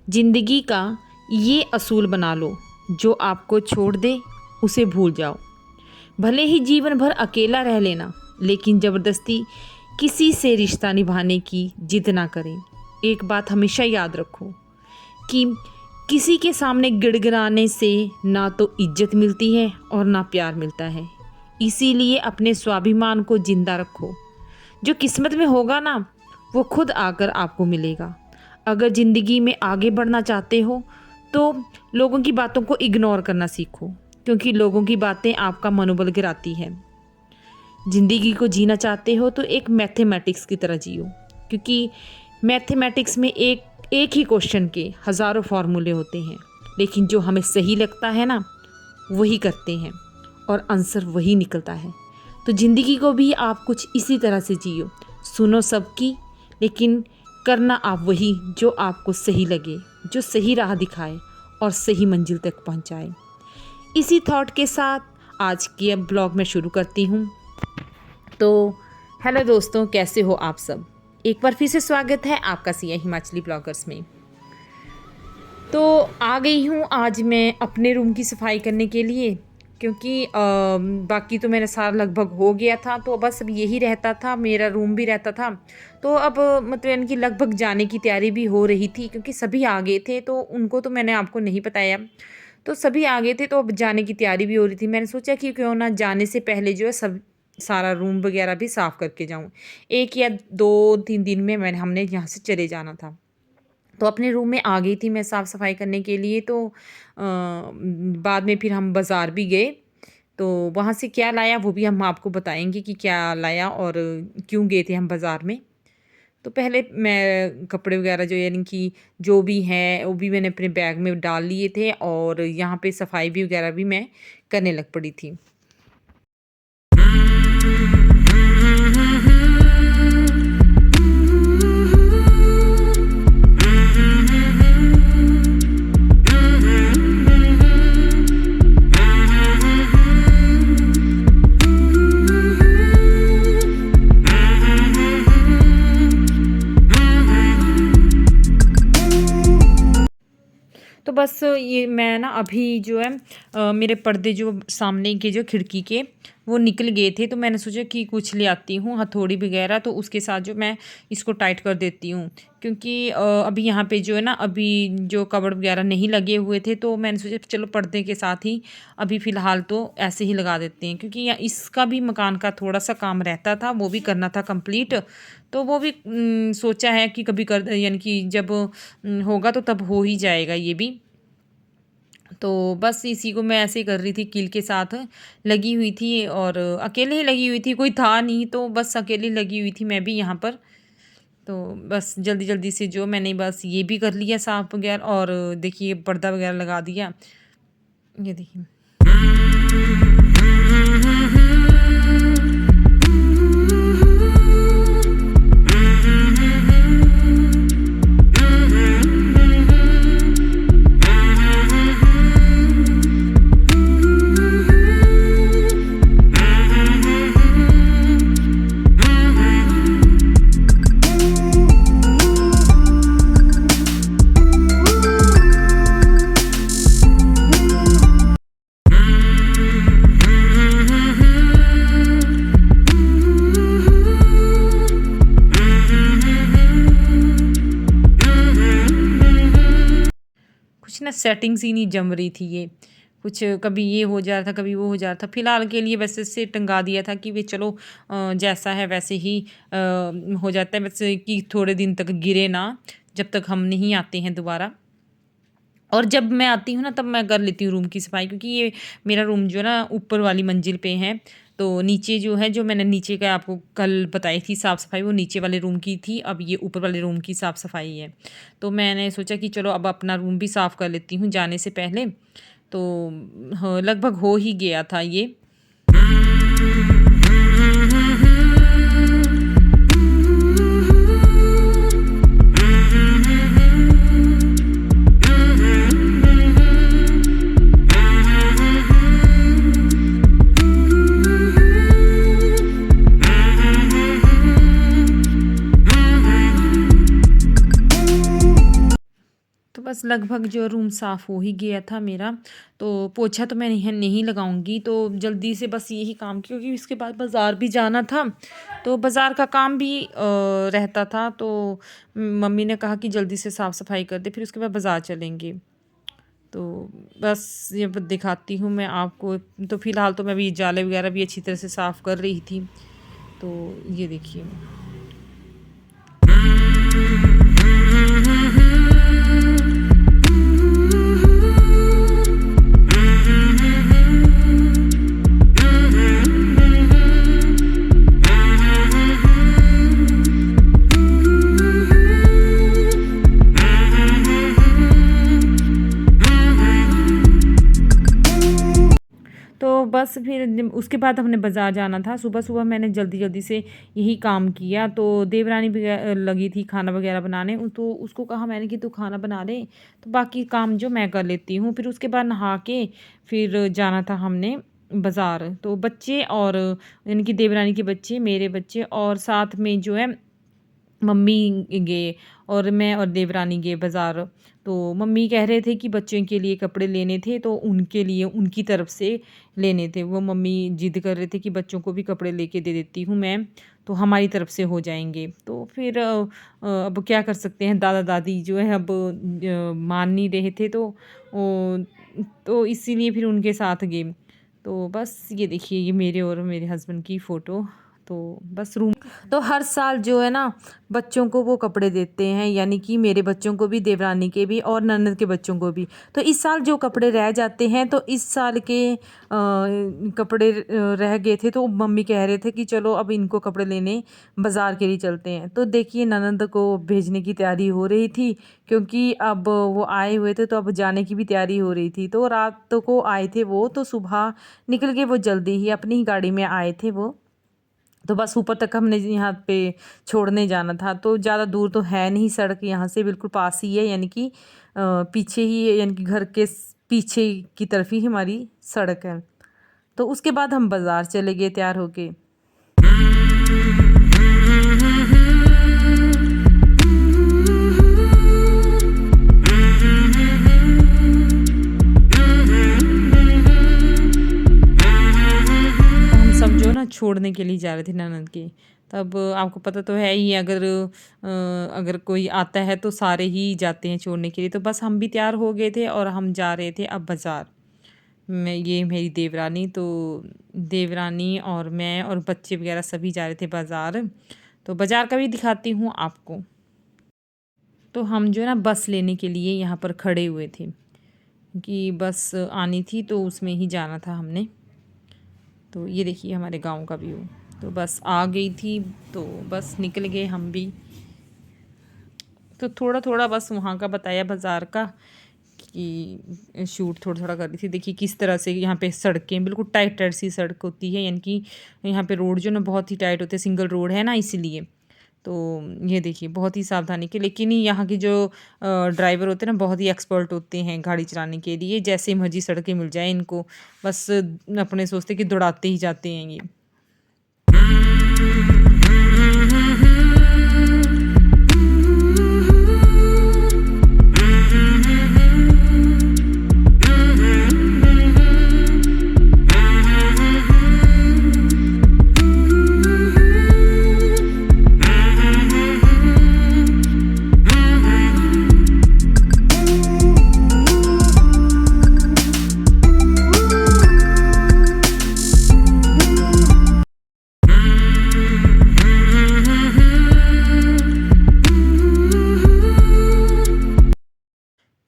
जिंदगी का ये असूल बना लो, जो आपको छोड़ दे उसे भूल जाओ। भले ही जीवन भर अकेला रह लेना, लेकिन ज़बरदस्ती किसी से रिश्ता निभाने की जिद ना करें। एक बात हमेशा याद रखो कि किसी के सामने गिड़गिड़ाने से ना तो इज्जत मिलती है और ना प्यार मिलता है। इसीलिए अपने स्वाभिमान को जिंदा रखो। जो किस्मत में होगा ना, वो खुद आकर आपको मिलेगा। अगर ज़िंदगी में आगे बढ़ना चाहते हो तो लोगों की बातों को इग्नोर करना सीखो, क्योंकि लोगों की बातें आपका मनोबल गिराती है। ज़िंदगी को जीना चाहते हो तो एक मैथमेटिक्स की तरह जियो, क्योंकि मैथमेटिक्स में एक ही क्वेश्चन के हज़ारों फार्मूले होते हैं, लेकिन जो हमें सही लगता है ना, वही करते हैं और आंसर वही निकलता है। तो ज़िंदगी को भी आप कुछ इसी तरह से जियो। सुनो सबकी, लेकिन करना आप वही जो आपको सही लगे, जो सही राह दिखाए और सही मंजिल तक पहुंचाए। इसी थॉट के साथ आज की अब ब्लॉग में शुरू करती हूँ। तो हेलो दोस्तों, कैसे हो आप सब? एक बार फिर से स्वागत है आपका सिया हिमाचली ब्लॉगर्स में। तो आ गई हूँ आज मैं अपने रूम की सफाई करने के लिए, क्योंकि बाकी तो मेरा सारा लगभग हो गया था। तो बस अब यही रहता था, मेरा रूम भी रहता था। तो अब मतलब इनकी लगभग जाने की तैयारी भी हो रही थी, क्योंकि सभी आ गए थे। तो उनको तो मैंने आपको नहीं बताया, तो सभी आ गए थे, तो अब जाने की तैयारी भी हो रही थी। मैंने सोचा कि क्यों ना जाने से पहले जो है सब सारा रूम वगैरह भी साफ़ करके जाऊँ। 1 या 2-3 दिन में हमने यहाँ से चले जाना था। तो अपने रूम में आ गई थी मैं साफ़ सफाई करने के लिए। तो बाद में फिर हम बाज़ार भी गए, तो वहाँ से क्या लाया वो भी हम आपको बताएंगे कि क्या लाया और क्यों गए थे हम बाज़ार में। तो पहले मैं कपड़े वगैरह जो यानी कि जो भी हैं वो भी मैंने अपने बैग में डाल लिए थे, और यहाँ पे सफाई भी वगैरह भी मैं करने लग पड़ी थी। तो बस ये मैं ना अभी जो है मेरे पर्दे जो सामने के जो खिड़की के वो निकल गए थे, तो मैंने सोचा कि कुछ ले आती हूँ हथौड़ी वगैरह, तो उसके साथ जो मैं इसको टाइट कर देती हूँ। क्योंकि अभी यहाँ पे जो है ना, अभी जो कबर्ड वगैरह नहीं लगे हुए थे, तो मैंने सोचा चलो पर्दे के साथ ही अभी फ़िलहाल तो ऐसे ही लगा देते हैं, क्योंकि इसका भी मकान का थोड़ा सा काम रहता था, वो भी करना था कंप्लीट। तो वो भी सोचा है कि कभी कर यानी कि जब होगा तो तब हो ही जाएगा ये भी। तो बस इसी को मैं ऐसे ही कर रही थी, कील के साथ लगी हुई थी, और अकेले ही लगी हुई थी, कोई था नहीं, तो बस अकेली लगी हुई थी मैं भी यहाँ पर। तो बस जल्दी जल्दी से जो मैंने बस ये भी कर लिया साफ वगैरह, और देखिए पर्दा वगैरह लगा दिया, ये देखिए। कुछ ना सेटिंग्स ही नहीं जम रही थी, ये कुछ कभी ये हो जा रहा था, कभी वो हो जा रहा था। फ़िलहाल के लिए वैसे से टंगा दिया था कि वे चलो जैसा है वैसे ही हो जाता है, वैसे कि थोड़े दिन तक गिरे ना, जब तक हम नहीं आते हैं दोबारा। और जब मैं आती हूँ ना, तब मैं कर लेती हूँ रूम की सफाई, क्योंकि ये मेरा रूम जो है ना ऊपर वाली मंजिल पे है। तो नीचे जो है, जो मैंने नीचे का आपको कल बताई थी साफ़ सफाई, वो नीचे वाले रूम की थी। अब ये ऊपर वाले रूम की साफ़ सफाई है। तो मैंने सोचा कि चलो अब अपना रूम भी साफ़ कर लेती हूँ जाने से पहले। तो हाँ, लगभग हो ही गया था ये। बस लगभग जो रूम साफ़ हो ही गया था मेरा, तो पोछा तो मैं नहीं लगाऊंगी, तो जल्दी से बस यही काम, क्योंकि इसके बाद बाज़ार भी जाना था, तो बाज़ार का काम भी रहता था। तो मम्मी ने कहा कि जल्दी से साफ़ सफाई कर दे, फिर उसके बाद बाज़ार चलेंगे। तो बस ये दिखाती हूँ मैं आपको। तो फ़िलहाल तो मैं अभी जाले वगैरह भी अच्छी तरह से साफ़ कर रही थी। तो ये देखिए, तो बस फिर उसके बाद हमने बाज़ार जाना था। सुबह सुबह मैंने जल्दी जल्दी से यही काम किया। तो देवरानी भी लगी थी खाना वगैरह बनाने, तो उसको कहा मैंने कि तू खाना बना दे, तो बाकी काम जो मैं कर लेती हूँ। फिर उसके बाद नहा के फिर जाना था हमने बाज़ार। तो बच्चे और यानी कि देवरानी के बच्चे, मेरे बच्चे और साथ में जो है मम्मी गए, और मैं और देवरानी गए बाज़ार। तो मम्मी कह रहे थे कि बच्चों के लिए कपड़े लेने थे, तो उनके लिए उनकी तरफ से लेने थे। वो मम्मी ज़िद कर रहे थे कि बच्चों को भी कपड़े लेके दे देती हूँ मैं, तो हमारी तरफ से हो जाएंगे। तो फिर अब क्या कर सकते हैं, दादा दादी जो है अब मान नहीं रहे थे, तो इसीलिए फिर उनके साथ गए। तो बस ये देखिए, ये मेरे और मेरे हस्बैंड की फ़ोटो। तो बस रूम, तो हर साल जो है ना बच्चों को वो कपड़े देते हैं, यानी कि मेरे बच्चों को भी, देवरानी के भी और ननद के बच्चों को भी। तो इस साल जो कपड़े रह जाते हैं, तो इस साल के कपड़े रह गए थे, तो मम्मी कह रहे थे कि चलो अब इनको कपड़े लेने बाज़ार के लिए चलते हैं। तो देखिए, ननद को भेजने की तैयारी हो रही थी, क्योंकि अब वो आए हुए थे, तो अब जाने की भी तैयारी हो रही थी। तो रात को आए थे वो, तो सुबह निकल के वो जल्दी ही अपनी ही गाड़ी में आए थे वो। तो बस ऊपर तक हमने यहाँ पे छोड़ने जाना था। तो ज़्यादा दूर तो है नहीं, सड़क यहाँ से बिल्कुल पास ही है, यानी कि पीछे ही है, यानी कि घर के पीछे की तरफ ही हमारी सड़क है। तो उसके बाद हम बाज़ार चले गए तैयार होके। छोड़ने के लिए जा रहे थे ननद के। तब आपको पता तो है ही, अगर कोई आता है तो सारे ही जाते हैं छोड़ने के लिए। तो बस हम भी तैयार हो गए थे और हम जा रहे थे अब बाज़ार। ये मेरी देवरानी, तो देवरानी और मैं और बच्चे वगैरह सभी जा रहे थे बाज़ार। तो बाज़ार का भी दिखाती हूँ आपको। तो हम जो है ना बस लेने के लिए यहाँ पर खड़े हुए थे, कि बस आनी थी, तो उसमें ही जाना था हमने। तो ये देखिए हमारे गांव का व्यू। तो बस आ गई थी, तो बस निकल गए हम भी। तो थोड़ा थोड़ा बस वहाँ का बताया बाज़ार का, कि शूट थोड़ा थोड़ा कर रही थी। देखिए किस तरह से यहाँ पे सड़कें बिल्कुल टाइट टाइट सी सड़क होती है, यानी कि यहाँ पे रोड जो ना बहुत ही टाइट होते हैं, सिंगल रोड है ना, इसलिए। तो ये देखिए बहुत ही सावधानी के, लेकिन यहाँ की जो ड्राइवर होते हैं ना बहुत ही एक्सपर्ट होते हैं गाड़ी चलाने के लिए। जैसे मर्जी सड़कें मिल जाए इनको, बस अपने सोचते कि दौड़ाते ही जाते हैं ये।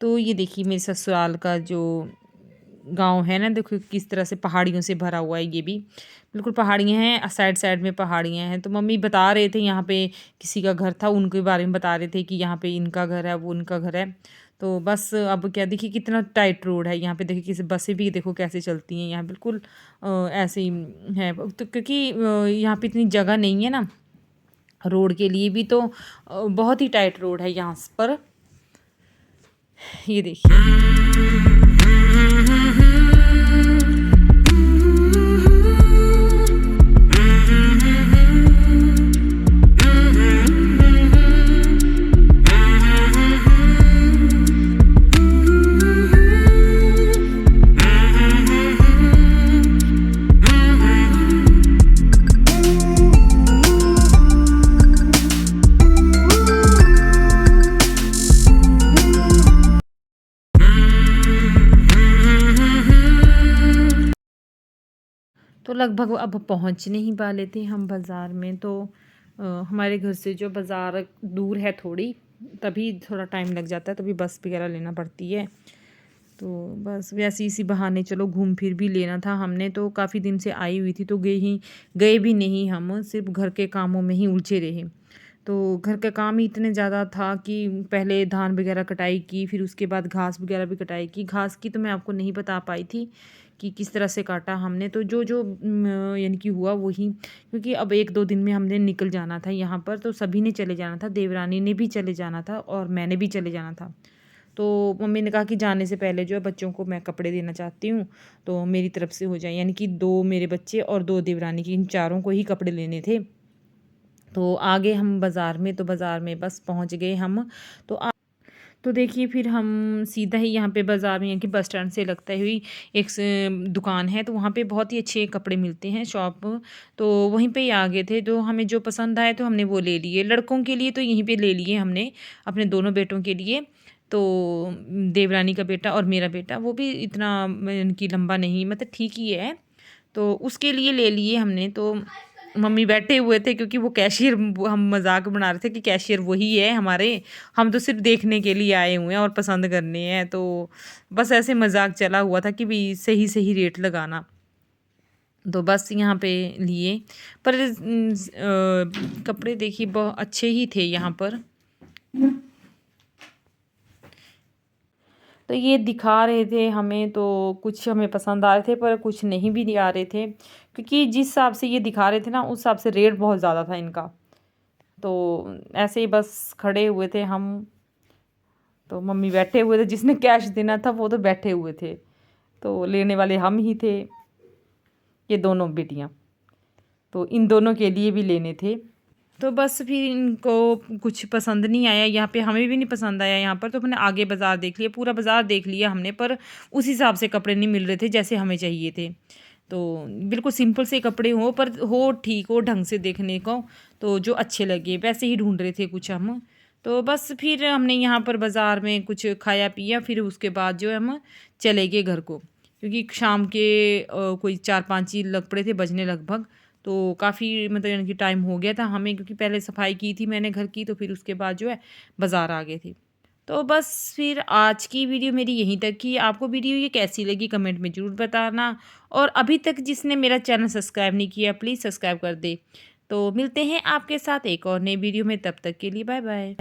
तो ये देखिए मेरे ससुराल का जो गांव है ना, देखो किस तरह से पहाड़ियों से भरा हुआ है। ये भी बिल्कुल पहाड़ियाँ हैं, साइड साइड में पहाड़ियाँ हैं। तो मम्मी बता रहे थे यहाँ पे किसी का घर था, उनके बारे में बता रहे थे कि यहाँ पे इनका घर है, वो उनका घर है। तो बस अब क्या, देखिए कितना टाइट रोड है यहाँ पे। देखिए किसी बसें भी देखो कैसे चलती हैं यहाँ, बिल्कुल ऐसे ही है। तो क्योंकि यहाँ पे इतनी जगह नहीं है ना रोड के लिए भी, तो बहुत ही टाइट रोड है यहाँ पर। ये देखिए। तो लगभग अब पहुंचने ही वाले थे हम बाज़ार में। तो हमारे घर से जो बाज़ार दूर है थोड़ी, तभी थोड़ा टाइम लग जाता है, तभी बस वगैरह लेना पड़ती है। तो बस वैसे इसी बहाने चलो घूम फिर भी लेना था हमने। तो काफ़ी दिन से आई हुई थी तो गए भी नहीं, हम सिर्फ घर के कामों में ही उलझे रहे। तो घर का काम ही इतने ज़्यादा था कि पहले धान वगैरह कटाई की, फिर उसके बाद घास वगैरह भी कटाई की। घास की तो मैं आपको नहीं बता पाई थी कि किस तरह से काटा हमने। तो जो जो यानी कि हुआ वही, क्योंकि अब 1-2 दिन में हमने निकल जाना था यहाँ पर, तो सभी ने चले जाना था, देवरानी ने भी चले जाना था और मैंने भी चले जाना था। तो मम्मी ने कहा कि जाने से पहले जो है बच्चों को मैं कपड़े देना चाहती हूँ, तो मेरी तरफ से हो जाए, यानी कि 2 मेरे बच्चे और 2 देवरानी की, इन चारों को ही कपड़े लेने थे। तो आ गए हम बाज़ार में, तो बाज़ार में बस पहुँच गए हम। तो तो देखिए फिर हम सीधा ही यहाँ पे बाज़ार में, यहाँ की बस स्टैंड से लगता हुई एक दुकान है, तो वहाँ पे बहुत ही अच्छे कपड़े मिलते हैं, शॉप। तो वहीं पे ही आ गए थे, तो हमें जो पसंद आए तो हमने वो ले लिए। लड़कों के लिए तो यहीं पे ले लिए हमने, अपने दोनों बेटों के लिए। तो देवरानी का बेटा और मेरा बेटा, वो भी इतना इनकी लंबा नहीं, मतलब ठीक ही है, तो उसके लिए ले लिए हमने। तो मम्मी बैठे हुए थे, क्योंकि वो कैशियर, हम मजाक बना रहे थे कि कैशियर वही है हमारे, हम तो सिर्फ देखने के लिए आए हुए हैं और पसंद करने हैं। तो बस ऐसे मजाक चला हुआ था कि भी सही सही रेट लगाना। तो बस यहाँ पे लिए, पर कपड़े देखिए बहुत अच्छे ही थे यहाँ पर। तो ये दिखा रहे थे हमें, तो कुछ हमें पसंद आ रहे थे पर कुछ नहीं भी आ रहे थे, क्योंकि जिस हिसाब से ये दिखा रहे थे ना, उस हिसाब से रेट बहुत ज़्यादा था इनका। तो ऐसे ही बस खड़े हुए थे हम, तो मम्मी बैठे हुए थे, जिसने कैश देना था वो तो बैठे हुए थे, तो लेने वाले हम ही थे, ये दोनों बेटियां। तो इन दोनों के लिए भी लेने थे। तो बस फिर इनको कुछ पसंद नहीं आया, यहाँ पे हमें भी नहीं पसंद आया यहाँ पर। तो हमने आगे बाज़ार देख लिया, पूरा बाज़ार देख लिया हमने, पर उस हिसाब से कपड़े नहीं मिल रहे थे जैसे हमें चाहिए थे। तो बिल्कुल सिंपल से कपड़े हो, पर हो ठीक हो ढंग से देखने को, तो जो अच्छे लगे वैसे ही ढूंढ रहे थे कुछ हम। तो बस फिर हमने यहाँ पर बाज़ार में कुछ खाया पिया, फिर उसके बाद जो है हम चले गए घर को, क्योंकि शाम के कोई 4-5 ही लग पड़े थे बजने लगभग। तो काफ़ी मतलब यानी कि टाइम हो गया था हमें, क्योंकि पहले सफाई की थी मैंने घर की, तो फिर उसके बाद जो है बाज़ार आ गए थे। तो बस फिर आज की वीडियो मेरी यहीं तक की। आपको वीडियो ये कैसी लगी कमेंट में ज़रूर बताना, और अभी तक जिसने मेरा चैनल सब्सक्राइब नहीं किया प्लीज़ सब्सक्राइब कर दे। तो मिलते हैं आपके साथ एक और नई वीडियो में, तब तक के लिए बाय बाय।